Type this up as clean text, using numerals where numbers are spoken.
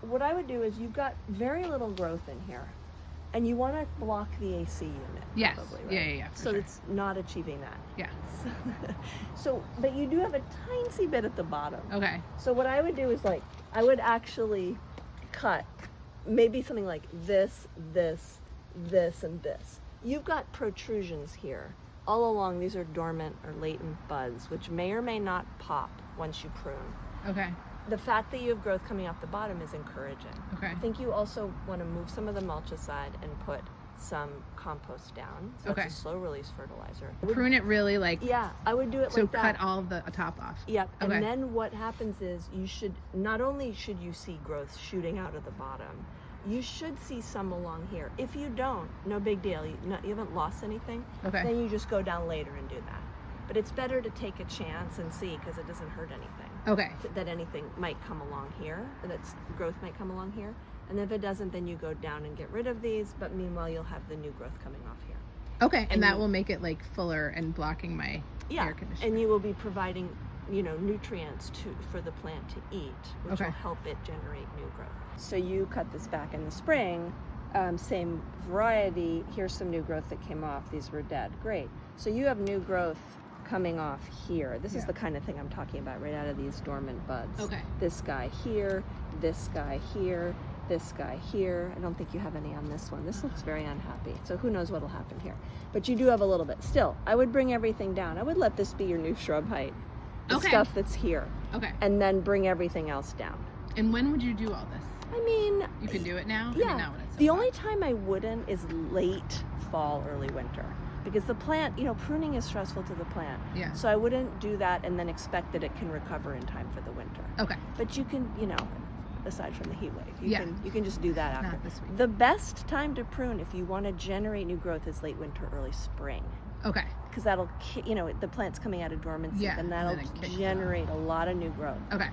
what I would do is you've got very little growth in here, and you want to block the AC unit. Yes. Probably, right? Yeah. For so sure. it's not achieving that. Yeah. So, but you do have a tiny bit at the bottom. Okay. So what I would do is like, I would actually cut maybe something like this, this, this, and this. You've got protrusions here. All along, these are dormant or latent buds, which may or may not pop once you prune. Okay. The fact that you have growth coming off the bottom is encouraging. Okay. I think you also want to move some of the mulch aside and put some compost down. So Okay. it's a slow release fertilizer. Prune it really like. Yeah, I would do it So like that. cut all of the top off. Yep. Okay. And then what happens is you should, not only should you see growth shooting out of the bottom, you should see some along here. If you don't, no big deal. You haven't lost anything. Okay. Then you just go down later and do that. But it's better to take a chance and see, because it doesn't hurt anything. Okay. That anything might come along here, that growth might come along here. And if it doesn't, then you go down and get rid of these. But meanwhile, you'll have the new growth coming off here. Okay. And that will make it like fuller and blocking my air conditioner. And you will be providing, nutrients for the plant to eat, which will help it generate new growth. So you cut this back in the spring, same variety. Here's some new growth that came off. These were dead. Great. So you have new growth coming off here. This is the kind of thing I'm talking about, right out of these dormant buds. Okay. This guy here, this guy here, this guy here. I don't think you have any on this one. This looks very unhappy. So who knows what'll happen here. But you do have a little bit. Still, I would bring everything down. I would let this be your new shrub height. The stuff that's here. Okay. And then bring everything else down. And when would you do all this? I mean, you can do it now? Yeah. I mean, not when it's so the hot. only time I wouldn't is late fall, early winter. Because the plant, pruning is stressful to the plant. Yeah. So I wouldn't do that and then expect that it can recover in time for the winter. Okay. But you can, aside from the heat wave, you can just do that after. Not this week. The best time to prune if you want to generate new growth is late winter, early spring. Okay. Because that'll, the plant's coming out of dormancy, and that'll then it kicks generate a lot of new growth. Okay.